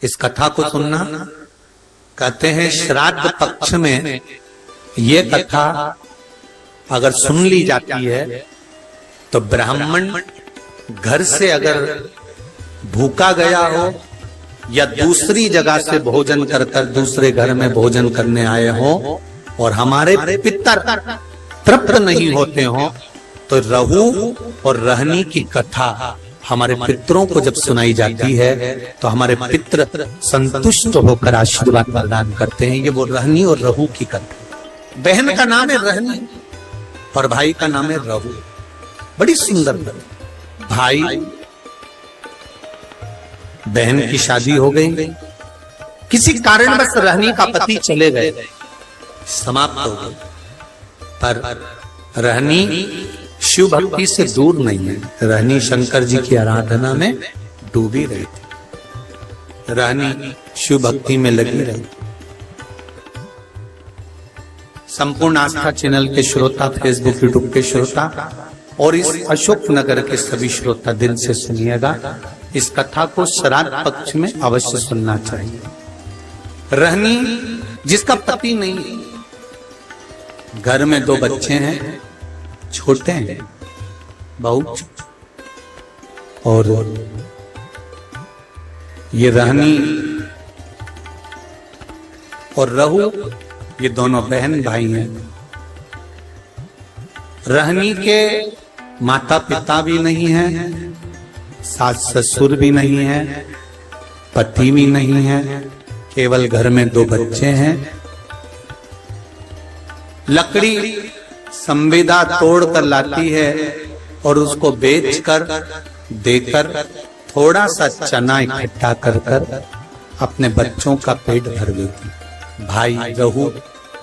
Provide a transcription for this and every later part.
इस कथा को सुनना। कहते हैं श्राद्ध पक्ष में ये कथा अगर सुन ली जाती है तो ब्राह्मण घर से अगर भूखा गया हो या दूसरी जगह से भोजन कर दूसरे घर में भोजन करने आए हो और हमारे पितर तृप्त नहीं होते हो, तो रहू और रहनी की कथा हमारे पितरों को जब सुनाई जाती है तो हमारे पितर संतुष्ट होकर आशीर्वाद प्रदान करते हैं। ये वो रहनी और रहू की कथा। बहन का नाम है रहनी और भाई का नाम है रहू। बड़ी सुंदर कथा। भाई बहन की शादी हो गई, किसी कारणवश रहनी का पति चले गए, समाप्त हो गई, पर रहनी शिव भक्ति से दूर नहीं है। रहनी शंकर जी की आराधना में डूबी रहती, रहनी शिव भक्ति में लगी रहती। संपूर्ण आस्था चैनल के श्रोता, फेसबुक यूट्यूब के श्रोता और इस अशोक नगर के सभी श्रोता दिल से सुनिएगा। इस कथा को श्राद्ध पक्ष में अवश्य सुनना चाहिए। रहनी जिसका पति नहीं, घर में 2 बच्चे हैं, छोटे हैं बहुत, और ये रहनी और रहू ये दोनों बहन भाई हैं। रहनी के माता पिता भी नहीं है, सास ससुर भी नहीं है, पति भी नहीं है, केवल घर में 2 बच्चे हैं। लकड़ी संविदा तोड़ कर लाती है और उसको बेचकर देकर थोड़ा सा चना इकट्ठा कर अपने बच्चों का पेट भर देती। भाई रहू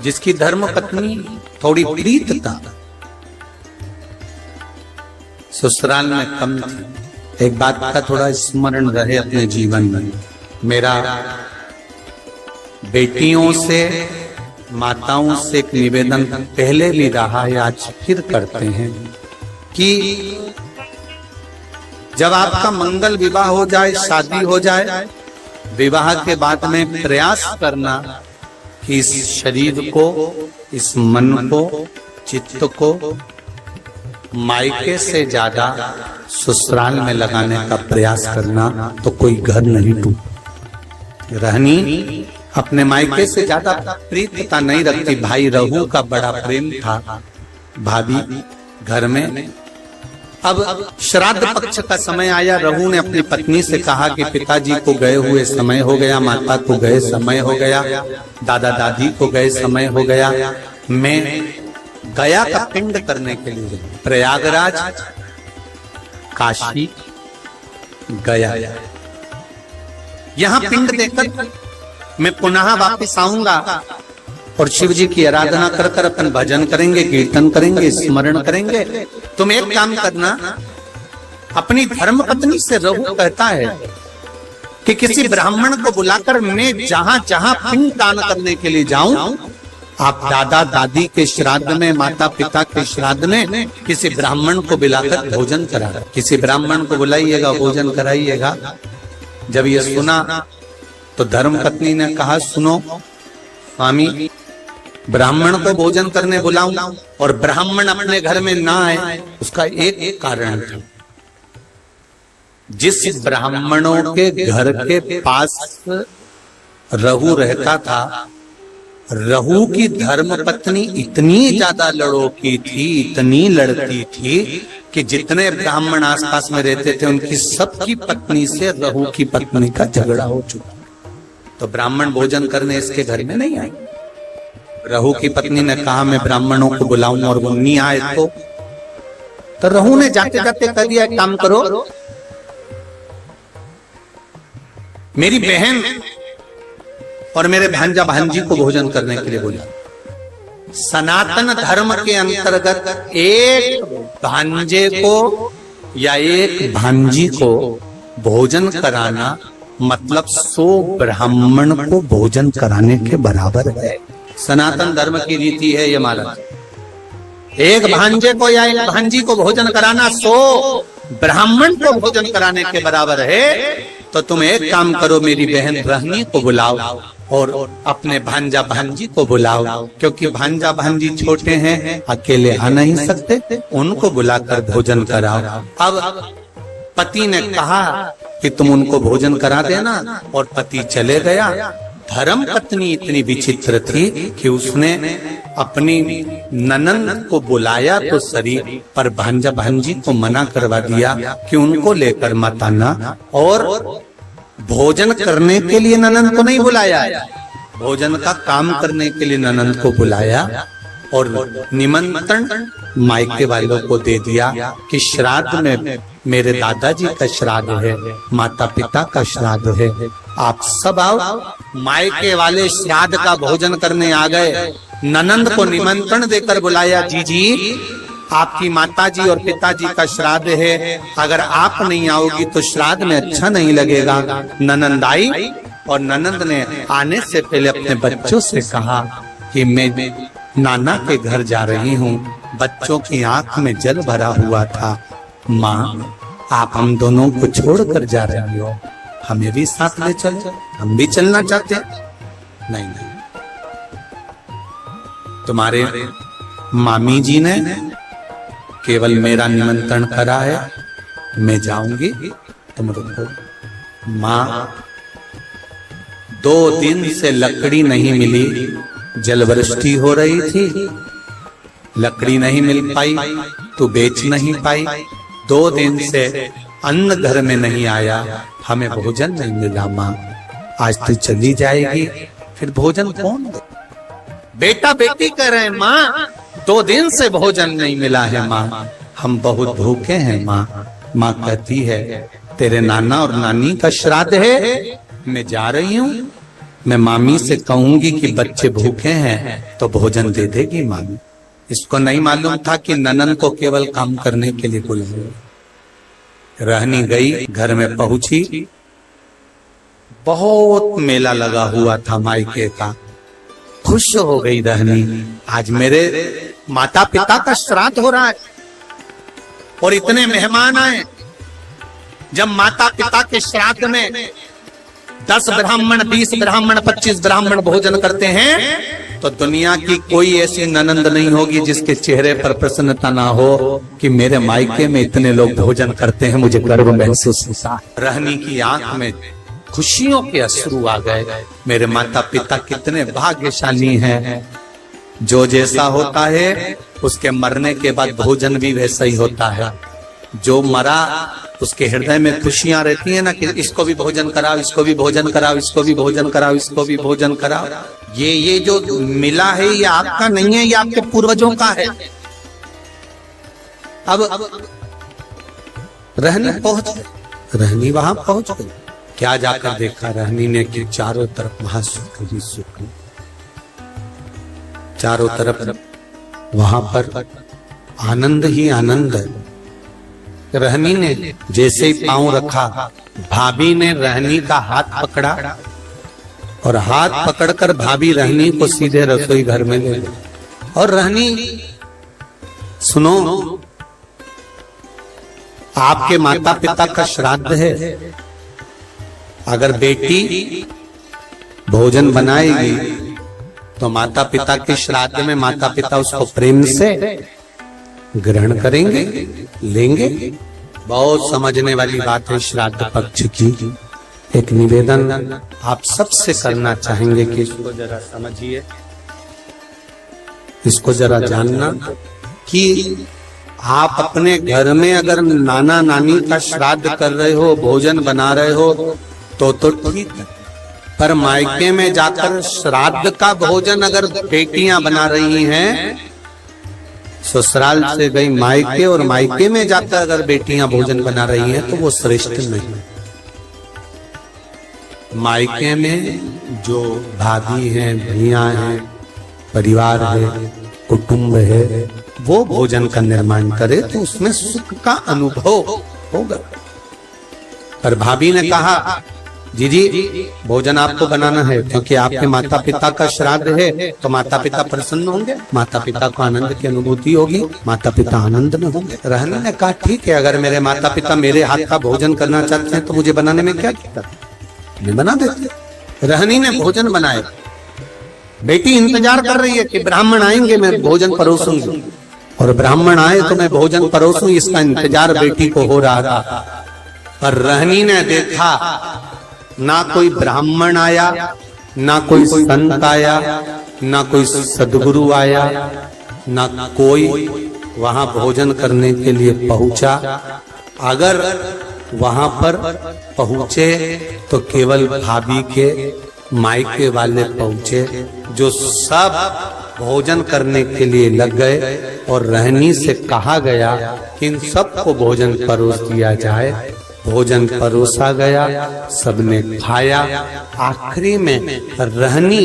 जिसकी धर्म पत्नी थोड़ी प्रीत था, ससुराल में कम थी। एक बात का थोड़ा स्मरण रहे अपने जीवन में। मेरा बेटियों से, माताओं से एक निवेदन पहले भी रहा है, आज फिर करते हैं कि जब आपका मंगल विवाह हो जाए, शादी हो जाए, विवाह के बाद में प्रयास करना कि इस शरीर को, इस मन को, चित्त को मायके से ज्यादा ससुराल में लगाने का प्रयास करना, तो कोई घर नहीं टूटे। रहनी अपने मायके से ज्यादा प्रीतता नहीं रखती। भाई रहू का बड़ा प्रेम था भाभी घर में। अब श्राद्ध पक्ष का समय आया, रहू ने अपनी पत्नी से कहा कि पिताजी को गए हुए समय हो गया, माता को गए समय हो गया, दादा दादी को गए समय हो गया, मैं गया का पिंड करने के लिए प्रयागराज, काशी गया, यहाँ पिंड देकर मैं पुनः वापस आऊंगा और शिव जी की आराधना कर अपन भजन करेंगे, कीर्तन करेंगे, स्मरण करेंगे। तुम एक काम करना, अपनी धर्म पत्नी से रहू कहता है कि किसी ब्राह्मण को बुलाकर मैं जहां जहां पिंड दान करने के लिए जाऊं, आप दादा दादी के श्राद्ध में, माता पिता के श्राद्ध में किसी ब्राह्मण को बुलाकर भोजन करा, किसी ब्राह्मण को बुलाइएगा, भोजन कराइएगा। जब ये सुना तो धर्म पत्नी ने कहा, सुनो स्वामी, ब्राह्मण को भोजन करने बुलाऊं और ब्राह्मण अपने घर में ना आए, उसका एक कारण था। जिस ब्राह्मणों के घर के पास रहू रहता था, रहू की धर्म पत्नी इतनी ज्यादा लड़ोकी थी, इतनी लड़ती थी कि जितने ब्राह्मण आसपास में रहते थे उनकी सबकी पत्नी से रहू की पत्नी का झगड़ा हो चुका। तो ब्राह्मण भोजन करने इसके घर में नहीं आए। रहू की पत्नी ने कहा मैं ब्राह्मणों को बुलाऊं और वो नहीं आए तो रहू ने जाते जाते कह दिया, काम करो, मेरी बहन और मेरे भांजा भांजी को भोजन करने के लिए बोला। सनातन धर्म के अंतर्गत एक भांजे को या एक भांजी को भोजन कराना मतलब 100 ब्राह्मण को भोजन कराने के बराबर है। सनातन धर्म की रीति है ये महाराज। एक भांजे को या एक भांजी को भोजन कराना 100 ब्राह्मण को भोजन कराने के बराबर है। तो तुम एक काम करो, मेरी बहन रहनी को बुलाओ और अपने भांजा भांजी को बुलाओ, क्योंकि भांजा भांजी छोटे हैं, अकेले आ नहीं सकते, उनको बुलाकर भोजन कराओ। अब पति ने कहा कि तुम उनको भोजन करा देना, और पति चले गया। धर्म पत्नी इतनी विचित्र थी कि उसने अपनी ननंद को बुलाया तो सही, पर भांजा भांजी को मना करवा दिया कि उनको लेकर मत आना, और भोजन करने के लिए ननंद को नहीं बुलाया, भोजन का काम करने के लिए ननंद को बुलाया, और निमंत्रण मायके वालों को दे दिया कि श्राद्ध में मेरे दादाजी का श्राद्ध है, माता पिता का श्राद्ध है, आप सब आओ। मायके वाले श्राद्ध का भोजन करने आ गए। ननंद को निमंत्रण देकर बुलाया, जी आपकी माताजी और पिताजी का श्राद्ध है, अगर आप नहीं आओगी तो श्राद्ध में अच्छा नहीं लगेगा। ननंद आई, और ननंद ने आने से पहले अपने बच्चों से कहा कि मैं नाना के घर जा रही हूँ। बच्चों की आंख में जल भरा हुआ था। माँ, आप हम दोनों को छोड़कर जा रही हो, हमें भी साथ ले चलो, हम भी चलना चाहते। नहीं, तुम्हारे मामी जी ने केवल मेरा निमंत्रण करा है, मैं जाऊंगी, तुम रुको। माँ, 2 दिन से लकड़ी नहीं मिली, जलवृष्टि हो रही थी, लकड़ी नहीं मिल पाई तो बेच नहीं पाई, 2 दिन से अन्न घर में नहीं आया, हमें भोजन नहीं मिला। माँ, आज तू चली जाएगी, फिर भोजन कौन दे? बेटा बेटी कह रहे हैं, माँ 2 दिन से भोजन नहीं मिला है माँ, हम बहुत भूखे हैं माँ। माँ कहती है, तेरे नाना और नानी का श्राद्ध है, मैं जा रही हूँ, मैं मामी से कहूंगी कि बच्चे भूखे हैं तो भोजन दे देगी मामी। इसको नहीं मालूम था कि ननन को केवल काम करने के लिए बुलाया। रहनी गई, घर में पहुंची, बहुत मेला लगा हुआ था मायके का। खुश हो गई रहनी, आज मेरे माता पिता का श्राद्ध हो रहा है और इतने मेहमान आए। जब माता पिता के श्राद्ध में 10 ब्राह्मण, 20 ब्राह्मण, 25 ब्राह्मण भोजन करते हैं, तो दुनिया की कोई ऐसी ननंद नहीं होगी जिसके चेहरे पर प्रसन्नता ना हो कि मेरे मायके में इतने लोग भोजन करते हैं, मुझे गर्व महसूस होता। रहनी की आंख में खुशियों के अश्रु आ गए। मेरे माता पिता कितने भाग्यशाली हैं। जो जैसा होता है उसके मरने के बाद भोजन भी वैसा ही होता है। जो मरा उसके हृदय में खुशियां रहती है ना कि इसको भी भोजन कराओ, इसको भी भोजन कराओ, इसको भी भोजन कराओ, इसको भी भोजन कराओ। ये जो मिला है ये आपका नहीं है, ये आपके पूर्वजों का है। अब रहनी पहुंच गई, रहनी वहां पहुंच गई। क्या जाकर देखा रहनी ने कि चारों तरफ वहां सुख ही सुख, चारों तरफ वहां पर आनंद ही आनंद है। रहनी ने जैसे ही पांव रखा, भाभी ने रहनी का हाथ पकड़ा और हाथ पकड़कर भाभी रहनी को सीधे रसोई घर में ले गई। और रहनी, सुनो, आपके माता पिता का श्राद्ध है, अगर बेटी भोजन बनाएगी तो माता पिता के श्राद्ध में माता पिता उसको प्रेम से ग्रहण करेंगे, लेंगे। बहुत समझने वाली बात है श्राद्ध पक्ष की। एक निवेदन आप सबसे करना चाहेंगे कि इसको जरा समझिए, इसको जरा जानना कि आप अपने घर में अगर नाना नानी का श्राद्ध कर रहे हो, भोजन बना रहे हो तो ठीक है, पर मायके में जाकर श्राद्ध का भोजन अगर बेटियां बना रही हैं, ससुराल से गई मायके और मायके में जाकर अगर बेटियां भोजन बना रही हैं तो वो श्रेष्ठ नहीं। मायके में जो भाभी हैं, भैया हैं, परिवार है, कुटुंब है, वो भोजन का निर्माण करे तो उसमें सुख का अनुभव होगा। पर भाभी ने कहा जी भोजन आपको बनाना है क्योंकि आपके माता पिता का श्राद्ध है, तो माता पिता प्रसन्न होंगे, माता पिता को आनंद की अनुभूति होगी, माता पिता आनंद में होंगे। रहनी ने कहा ठीक है, अगर मेरे माता पिता मेरे हाथ का भोजन करना चाहते हैं तो मुझे बनाने में क्या दिक्कत, मैं बना देती। रहनी ने भोजन बनाया। बेटी इंतजार कर रही है कि ब्राह्मण आएंगे मैं भोजन परोसूंगी, और ब्राह्मण आए तो मैं भोजन परोसूं, इसका इंतजार बेटी को हो रहा था। पर रहनी ने देखा ना कोई ब्राह्मण आया, ना कोई संत आया, ना कोई सदगुरु आया, ना कोई वहां भोजन करने के लिए पहुंचा। अगर वहां पर पहुंचे तो केवल भाभी के मायके वाले पहुंचे, जो सब भोजन करने के लिए लग गए। और रहनी से कहा गया कि इन सबको भोजन परोस दिया जाए। भोजन परोसा गया, सबने खाया। आखिरी में रहनी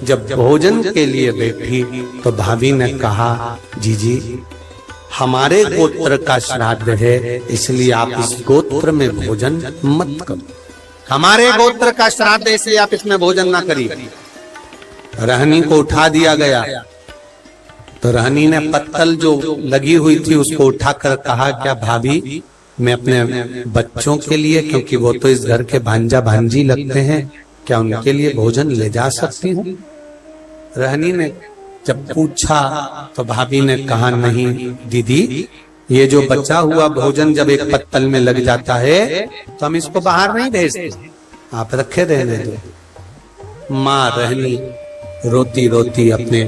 जब भोजन के लिए बैठी तो भाभी ने कहा, जी हमारे गोत्र का श्राद्ध है, इसलिए आप इस गोत्र में भोजन मत करो। हमारे गोत्र का श्राद्ध है इसलिए आप इसमें भोजन ना करिए। रहनी को उठा दिया गया तो रहनी ने पत्तल जो लगी हुई थी उसको उठाकर कहा, क्या भाभी मैं अपने बच्चों के लिए, क्योंकि वो तो इस घर के भांजा भांजी लगते हैं, क्या उनके लिए भोजन ले जा सकती हूँ? रहनी ने जब पूछा तो भाभी ने कहा, नहीं दीदी, ये जो बचा हुआ भोजन जब एक पत्तल में लग जाता है तो हम इसको बाहर नहीं भेजते, आप रखे रहने दो। माँ रहनी रोती रोती अपने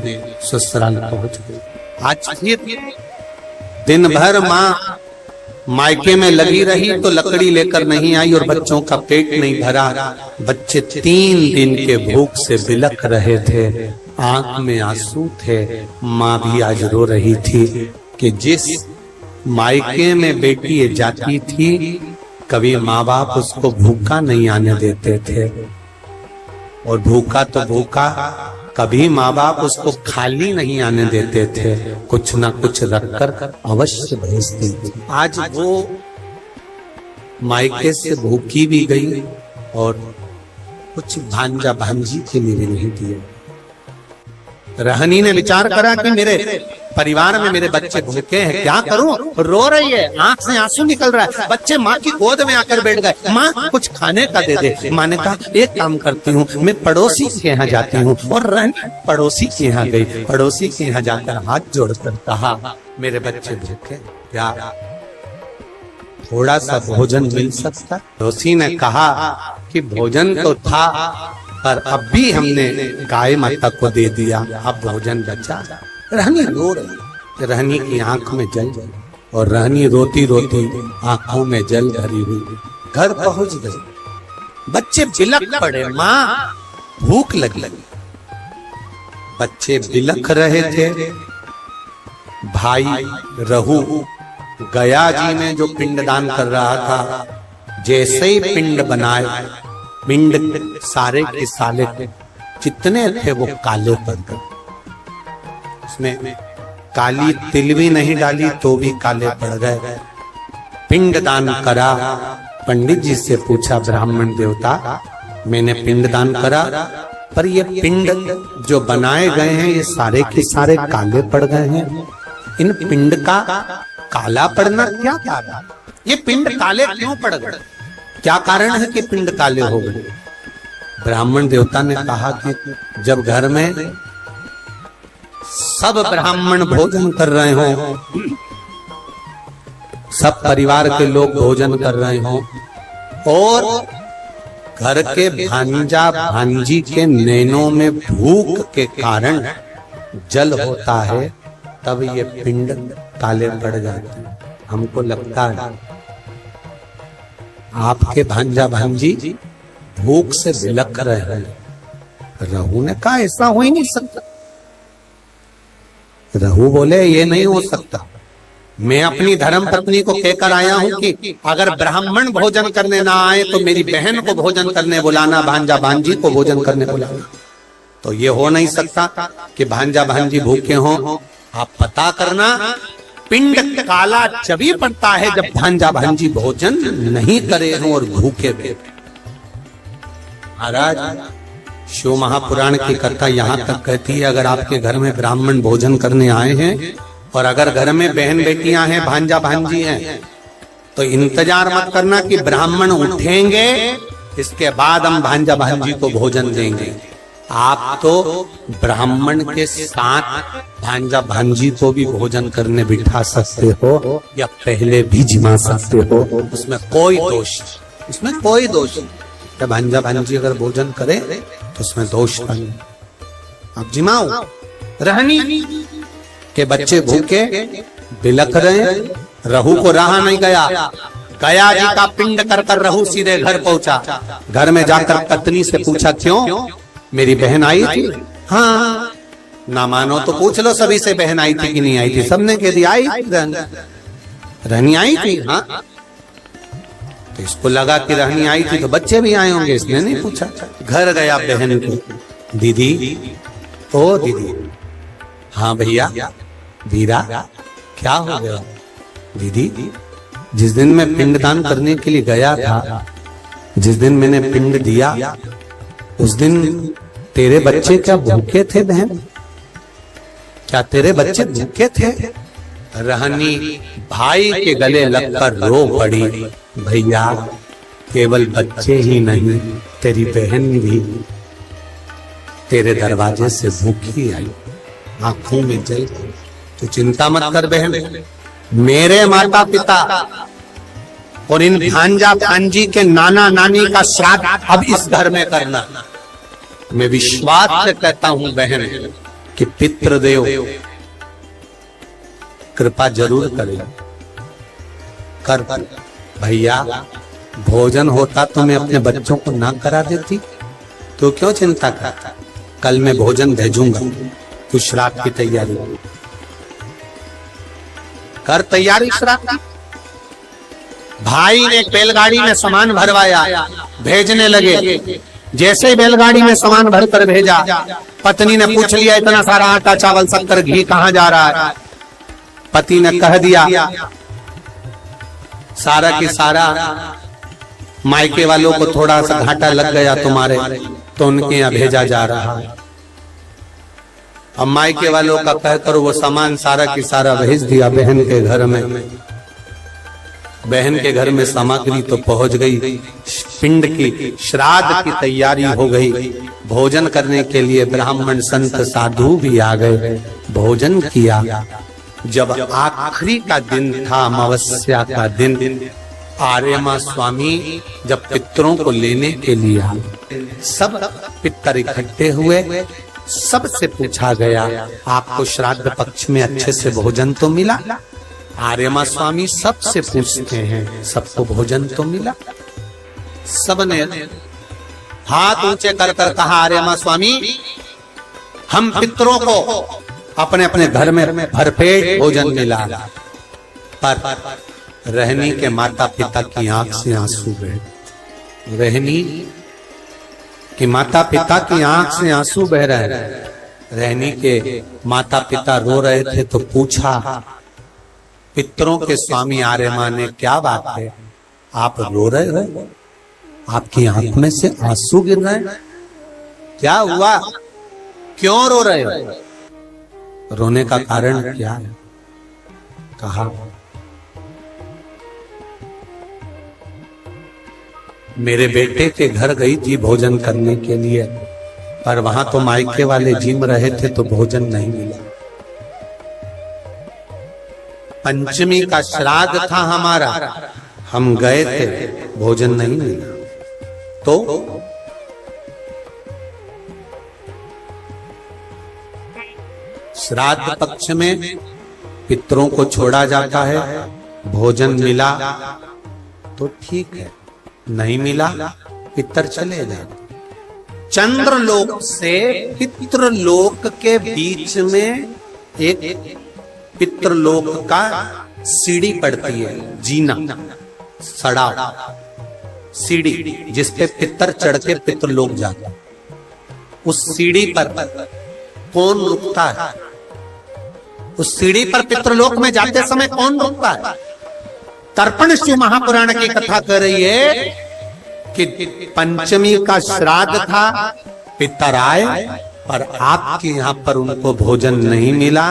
ससुराल पहुंच गई। आज दिन भर माँ मायके में लगी रही तो लकड़ी लेकर नहीं आई और बच्चों का पेट नहीं भरा। बच्चे 3 दिन के भूख से बिलख रहे थे, आंख में आंसू थे। माँ भी आज रो रही थी कि जिस मायके में बेटी जाती थी कभी माँ बाप उसको भूखा नहीं आने देते थे, और भूखा तो भूखा, कभी माँ बाप उसको खाली नहीं आने देते थे, कुछ ना कुछ रखकर अवश्य भेजते थे। आज वो मायके से भूखी भी गई और कुछ भांजा भांजी के लिए भी नहीं दिए। रहनी ने विचार करा कि मेरे परिवार में मेरे बच्चे भूखे हैं, क्या करूं? रो रही है, आंख से आंसू निकल रहा है, बच्चे माँ की गोद में आकर बैठ गए। माँ कुछ खाने का दे दे। माँ ने कहा एक काम करती हूँ, मैं पड़ोसी के यहाँ जाती हूँ। और रहनी पड़ोसी के यहाँ गई। पड़ोसी के यहाँ जाकर हाथ जोड़कर कहा, मेरे बच्चे भूखे, क्या थोड़ा सा भोजन मिल सकता? पड़ोसी ने कहा कि भोजन तो था, पर अब भी हमने गाय माता को दे दिया, अब भोजन बचा। रहनी रो रही, रहनी की आंख में जल और रहनी रोती रोती आंखों में जल भरी हुई घर पहुंच गई। बच्चे बिलख पड़े, माँ भूख लगी। बच्चे बिलख रहे थे। भाई रहू गया जी में जो पिंडदान कर रहा था, जैसे ही पिंड बनाए, पिंड सारे के साले जितने थे वो काले पड़ गए। उसमें काली तिल भी नहीं डाली तो भी काले पड़ गए। पिंड दान करा। पंडित जी से पूछा, ब्राह्मण देवता मैंने पिंड दान करा, पर ये पिंड जो बनाए गए हैं ये सारे के सारे काले पड़ गए हैं, इन पिंड का काला पड़ना क्या कारण? ये पिंड काले क्यों पड़ गए? क्या कारण है कि पिंड काले हो गए? ब्राह्मण देवता ने कहा कि जब घर में सब ब्राह्मण भोजन कर रहे हो, सब परिवार के लोग भोजन कर रहे हो, और घर के भांजा भांजी के नैनों में भूख के कारण जल होता है, तब ये पिंड काले पड़ जाते हैं। हमको लगता है आपके भांजा भांजी भूख से बिलख रहे हैं। रहू ने कहा ऐसा हो ही नहीं सकता। रहू बोले ये नहीं हो सकता, मैं अपनी धर्म पत्नी को कहकर आया हूं कि अगर ब्राह्मण भोजन करने ना आए तो मेरी बहन को भोजन करने बुलाना, भांजा भांजी को भोजन करने बुलाना। तो ये हो नहीं सकता कि भांजा भांजी भूखे हों। आप पता करना, पिंड काला जभी पड़ता है जब भांजा भांजी भोजन नहीं करे हों और भूखे बैठे। महाराज शिव महापुराण की कथा यहाँ तक कहती है, अगर आपके घर में ब्राह्मण भोजन करने आए हैं और अगर घर में बहन बेटियां हैं, भांजा भांजी हैं, तो इंतजार मत करना कि ब्राह्मण उठेंगे इसके बाद हम भांजा भांजी को भोजन देंगे। आप तो ब्राह्मण के साथ भांजा भांजी को भी भोजन करने बिठा सकते हो या पहले भी जिमा सकते हो, उसमें कोई दोष, उसमें कोई दोष नहीं। भांजा भांजी अगर भोजन करे तो उसमें दोष नहीं। आप जिमाओ। रहनी के बच्चे भूखे बिलख रहे, रहू को रहा नहीं गया, गया जी का पिंड कर कर रहू सीधे घर पहुंचा। घर में जाकर पत्नी से पूछा, क्यों मेरी बहन आई थी? हाँ, ना मानो तो पूछ लो सभी से, बहन आई थी कि नहीं आई थी? सबने कह दिया आई थी, रहनी आई थी। हाँ, तो इसको लगा कि रहनी आई थी तो बच्चे भी आए होंगे, इसने नहीं पूछा। घर गया बहन को, दीदी, ओ दीदी। हाँ भैया, वीरा क्या हो गया? दीदी, जिस दिन मैं पिंडदान करने के लिए गया था, जिस दिन मैंने पिंड दिया, उस दिन तेरे बच्चे क्या भूखे थे बहन? क्या तेरे बच्चे भूखे थे? रहनी भाई के गले लगकर रो पड़ी, भैया केवल बच्चे ही नहीं, तेरी बहन भी तेरे दरवाजे से भूखी आई, आंखों में जल। तो चिंता मत कर बहन, मेरे माता पिता और इन भांजा भांजी के नाना नानी का श्राद्ध अब इस घर में करना। मैं विश्वास से कहता हूं बहन कि पितृदेव कृपा जरूर करेगा। कर भैया, भोजन होता तो मैं अपने बच्चों को ना करा देती, तो क्यों चिंता करता? कल मैं भोजन भेजूंगा, तू श्राद्ध की तैयारी कर। तैयारी श्राद्ध की। भाई ने एक बैलगाड़ी में सामान भरवाया, भेजने लगे। जैसे ही बैलगाड़ी में सामान भरकर भेजा, पत्नी ने पूछ लिया, इतना सारा आटा चावल शक्कर घी कहाँ जा रहा है? पति ने कह दिया, सारा की सारा मायके वालों को थोड़ा सा घाटा लग गया तुम्हारे, तो उनके यहाँ भेजा जा रहा है। अब मायके वालों का कहकर वो सामान सारा की सारा भेज दिया बहन के घर में। बहन के घर में सामग्री तो पहुंच गई, पिंड की श्राद्ध की तैयारी हो गई। भोजन करने के लिए ब्राह्मण संत साधु भी आ गए, भोजन किया। जब आखिरी का दिन था, अमावस्या का दिन, आर्यमा स्वामी जब पितरों को लेने के लिए आए, सब पितर इकट्ठे हुए। सबसे पूछा गया, आपको श्राद्ध पक्ष में अच्छे से भोजन तो मिला? आर्यमा स्वामी सबसे पूछते हैं, सबको भोजन तो मिला? सबने हाथ ऊंचे कर कर कहा, आर्यमा स्वामी, हम पितरों को अपने अपने घर में भरपेट भोजन मिला। पर रहनी के माता पिता की आंख से आंसू बहे। रहनी कि माता पिता की आंख से आंसू बह रहे हैं। रहनी के माता पिता रो रहे थे तो पूछा, पितरों के स्वामी आर्यमा ने, क्या बात है, आप रो रहे हो? आपकी आंख में से आंसू गिर रहे हैं? क्या हुआ, क्यों रो रहे हो? रोने का कारण क्या है? कहा, मेरे बेटे के घर गई थी भोजन करने के लिए, पर वहां तो मायके वाले जिम रहे थे तो भोजन नहीं मिला। पंचमी का श्राद्ध था हमारा, हम गए थे, भोजन नहीं मिला। तो श्राद्ध पक्ष में पितरों को छोड़ा जाता है, भोजन मिला तो ठीक है, नहीं मिला पितर चले जाते। चंद्रलोक से पितृलोक के बीच में एक पितृलोक का सीढ़ी पड़ती है, जीना, सड़ा सीढ़ी, जिसपे पितर चढ़ के पितृलोक जाता। उस सीढ़ी पर कौन रुकता है? उस सीढ़ी पर पितृलोक में जाते समय कौन रुकता है? तर्पण शिव महापुराण की कथा कर रही है कि पंचमी का श्राद्ध था, पितर आए पर आपके यहाँ पर उनको भोजन नहीं मिला,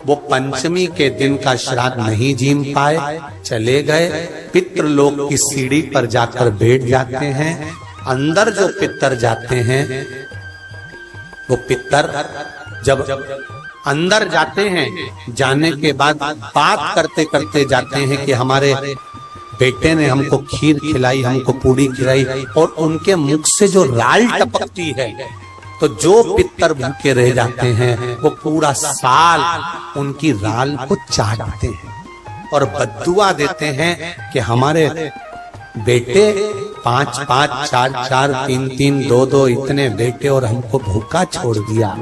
वो पंचमी के दिन का श्राद्ध नहीं जीम पाए, चले गए। पितृलोक की सीढ़ी पर जाकर बैठ जाते हैं। अंदर जो पितर जाते हैं, वो पितर जब अंदर जाते हैं, जाने के बाद बात करते करते जाते हैं कि हमारे बेटे ने हमको खीर खिलाई, हमको पूड़ी खिलाई, और उनके मुख से जो राल टपकती है, तो जो पितर भूखे रह जाते हैं वो पूरा साल उनकी राल को चाटते हैं और बद्दुआ देते हैं कि हमारे बेटे 5-5, 4-4, 3-3, 2-2 इतने बेटे और हमको भूखा छोड़ दिया।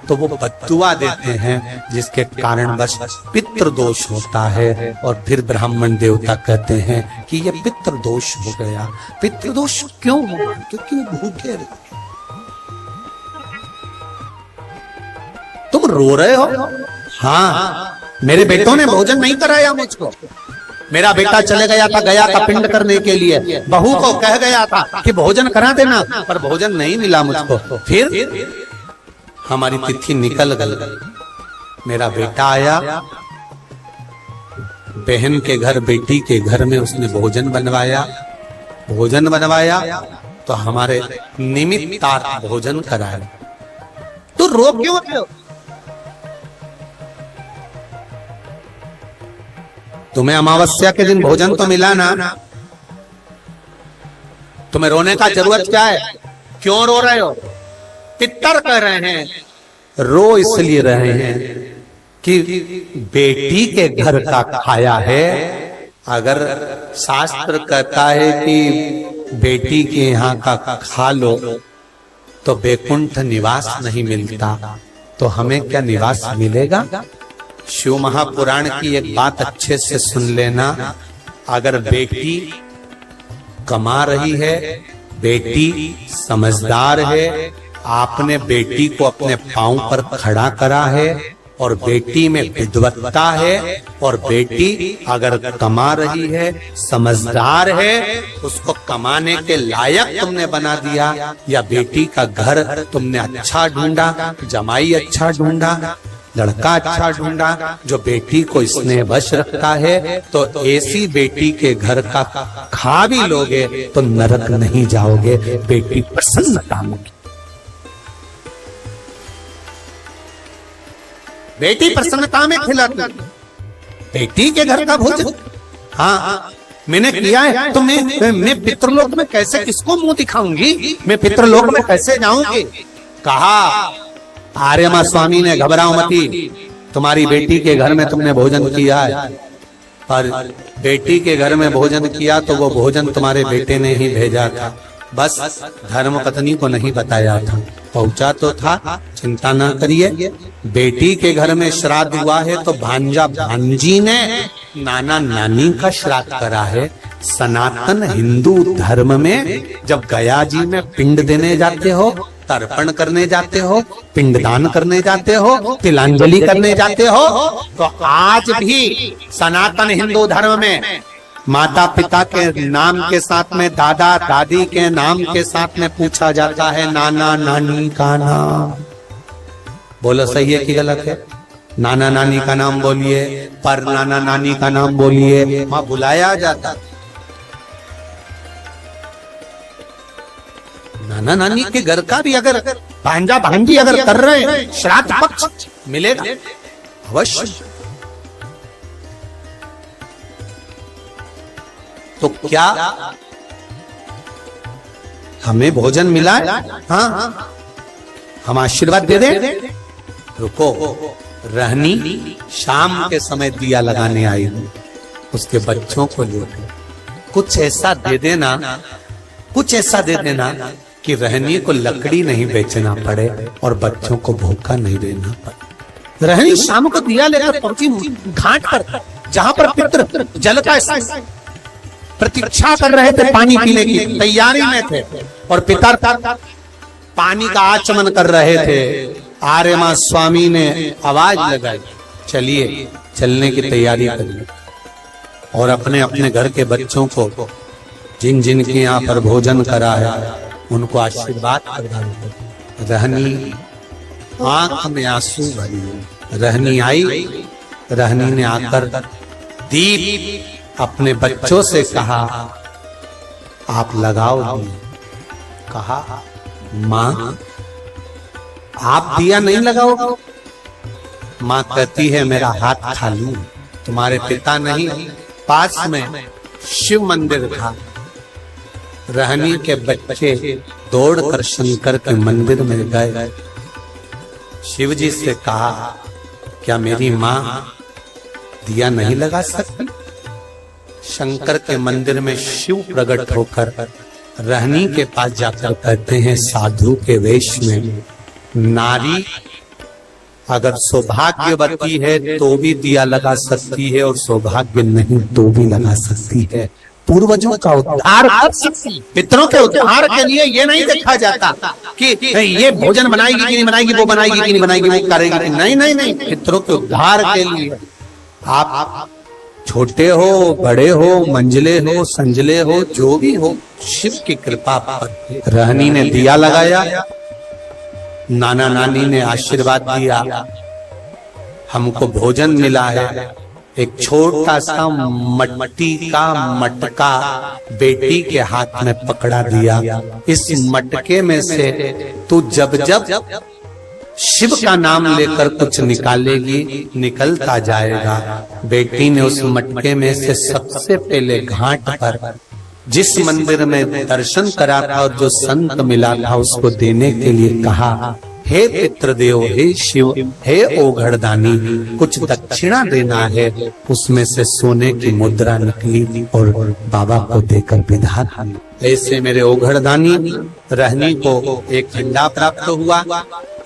तो वो बद्दुआ देते हैं, जिसके कारण बस पितृदोष होता है। और फिर ब्राह्मण देवता कहते हैं कि ये पितृदोष हो गया। पितृदोष क्यों हुआ? क्योंकि वो भूखे रहे। तुम रो रहे हो? हाँ, मेरे बेटों ने भोजन नहीं कराया मुझको। मेरा बेटा चले गया था गया का पिंड करने के लिए, बहू को कह गया था कि भोजन करा देना, पर भोजन नहीं मिला मुझको। फिर हमारी तिथि निकल गई। मेरा बेटा आया, बहन के घर, बेटी के घर में उसने भोजन बनवाया तो हमारे निमित्तार्थ भोजन कराया। तो रो क्यों रहे हो? तुम्हें अमावस्या के दिन भोजन तो मिला ना, तुम्हें रोने का जरूरत क्या है? क्यों रो रहे हो? पितर कह रहे हैं, रो इसलिए रहे हैं कि बेटी के घर का खाया है। अगर शास्त्र कहता है कि बेटी के यहाँ का खा लो तो वैकुंठ निवास नहीं मिलता, तो हमें क्या निवास मिलेगा? शिव महापुराण की एक बात अच्छे से सुन लेना। अगर बेटी कमा रही है, बेटी समझदार है, आपने बेटी को अपने पांव पर खड़ा करा है और बेटी में विद्वत्ता है, और बेटी अगर कमा रही है, समझदार है, उसको कमाने के लायक तुमने बना दिया, या बेटी का घर तुमने अच्छा ढूंढा, जमाई अच्छा ढूंढा, लड़का अच्छा ढूंढा जो बेटी को स्नेह वश रखता है, तो ऐसी बेटी के घर का खा भी लोगे तो नरक नहीं जाओगे, बेटी प्रसन्नता में। बेटी प्रसन्नता में खिलाती, बेटी के घर का भोजन। हाँ, मैंने किया है, तो मैं पितृलोक में कैसे, किसको मुंह दिखाऊंगी? मैं पितृलोक में कैसे जाऊंगी? कहा आर्यमा स्वामी ने, घबराओ मती, तुम्हारी बेटी के घर में तुमने भोजन किया है, पर बेटी के घर में भोजन किया तो वो भोजन तुम्हारे बेटे ने ही भेजा था, बस धर्म पत्नी को नहीं बताया था। पहुंचा तो था, चिंता ना करिए। बेटी के घर में श्राद्ध हुआ है तो भांजा भांजी ने नाना नानी का श्राद्ध करा है। सनातन हिंदू धर्म में जब गया जी में पिंड देने जाते हो, तर्पण करने जाते हो, पिंडदान करने जाते हो, तिलांजलि करने जाते हो, तो आज भी सनातन हिंदू धर्म में माता पिता के नाम के साथ में, दादा दादी के नाम के साथ में पूछा जाता है नाना नानी का नाम। बोलो सही है कि गलत है? नाना नानी का नाम बोलिए, पर नाना नानी का नाम बोलिए, वहां बुलाया जाता। नाना नानी के घर का भी अगर भांजा भांजी अगर कर रहे हैं, श्राद्ध पक्ष मिलेगा अवश्य। तो क्या हमें भोजन मिला है? हाँ, हम आशीर्वाद दे दें। रुको, रहनी शाम के समय दिया लगाने आई हूँ, उसके बच्चों को ले कुछ ऐसा दे देना, कुछ ऐसा दे देना कि रहनी को लकड़ी नहीं बेचना पड़े और बच्चों को भूखा नहीं देना पड़े। रहनी शाम को दिया लेकर पहुंची घाट पर, जहां पर पितृ जल का प्रतीक्षा कर रहे थे, पानी पीने की तैयारी में थे, और पिता पानी का आचमन कर रहे थे। आर्यमा स्वामी ने आवाज लगाई, चलिए चलने की तैयारी करिए, और अपने अपने घर के बच्चों को जिन जिन के यहाँ पर भोजन करा है उनको आशीर्वाद प्रदान करो। रहनी आंख में आंसू भरी, रहनी आई, रहनी ने आकर दीप अपने बच्चों से कहा आप लगाओ दीप। कहा माँ आप दिया नहीं लगाओ? माँ कहती है मेरा हाथ खाली, तुम्हारे पिता नहीं, पास में शिव मंदिर था। रहनी के बच्चे दौड़कर शंकर के मंदिर में गए, शिव जी से कहा क्या मेरी माँ दिया नहीं लगा सकती? शंकर के मंदिर में शिव प्रकट होकर रहनी के पास जाकर कहते हैं साधु के वेश में, नारी अगर सौभाग्यवती है तो भी दिया लगा सकती है और सौभाग्य नहीं तो भी लगा सकती है। पूर्वजों का उद्धार कर सकती है। पितरों के उद्धार के लिए ये नहीं देखा जाता कि ये भोजन बनाएगी कि नहीं बनाएगी, वो बनाएगी कि नहीं बनाएगी, वो करेगी कि नहीं। नहीं नहीं, पितरों के उद्धार के लिए आप छोटे हो, बड़े हो, मंझले हो, संजले हो, जो भी हो, शिव की कृपा पर। रहनी ने दिया लगाया, नाना नानी ने आशीर्वाद दिया, हमको भोजन मिला है। एक छोटा सा मट्टी का मटका बेटी के हाथ में पकड़ा दिया, इस मटके में से तू जब जब शिव का नाम लेकर कुछ निकालेगी निकलता जाएगा। बेटी ने उस मटके में से सबसे पहले घाट पर जिस मंदिर में दर्शन करा था और जो संत मिला था उसको देने के लिए कहा, हे पितृदेव, हे शिव, हे ओघड़दानी, कुछ दक्षिणा देना है। उसमें से सोने की मुद्रा निकली और बाबा को देकर विदा की। ऐसे मेरे ओघड़दानी रहनी को एक झंडा प्राप्त हुआ,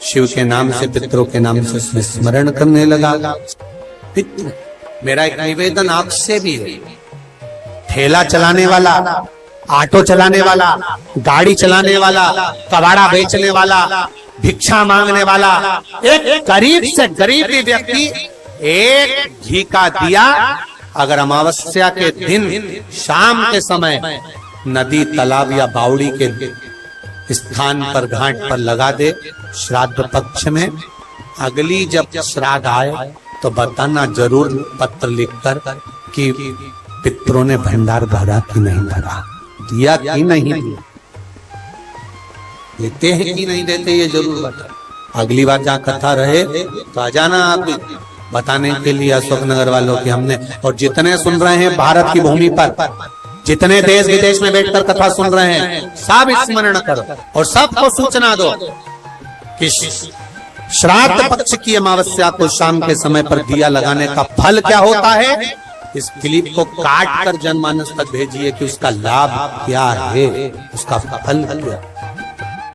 शिव के नाम से, पितरों के नाम से उसमें स्मरण करने लगा। पितृ मेरा एक निवेदन आपसे भी है, ठेला चलाने वाला, ऑटो चलाने वाला, गाड़ी चलाने वाला, कबाड़ा बेचने वाला, भिक्षा मांगने वाला, एक गरीब से गरीब भी व्यक्ति एक घी का दिया अगर अमावस्या के दिन शाम के समय नदी, तालाब या बावड़ी के स्थान पर, घाट पर लगा दे, श्राद्ध पक्ष में, अगली जब श्राद्ध आए तो बताना जरूर पत्र लिखकर कि पितरों ने भंडार भरा कि नहीं भरा, दिया कि नहीं दिया, देते हैं कि नहीं देते, ये जरूर बता। अगली बार जहाँ कथा रहे तो आ जाना आप बताने के लिए अशोकनगर वालों की। हमने और जितने सुन रहे हैं भारत की भूमि पर, जितने देश विदेश में बैठकर कथा सुन रहे हैं, सब स्मरण करो और सबको सूचना दो कि श्राद्ध पक्ष की अमावस्या को शाम के समय पर दिया लगाने का फल क्या होता है। इस क्लिप को काट कर जनमानस तक भेजिए कि उसका लाभ क्या है, उसका फल क्या है।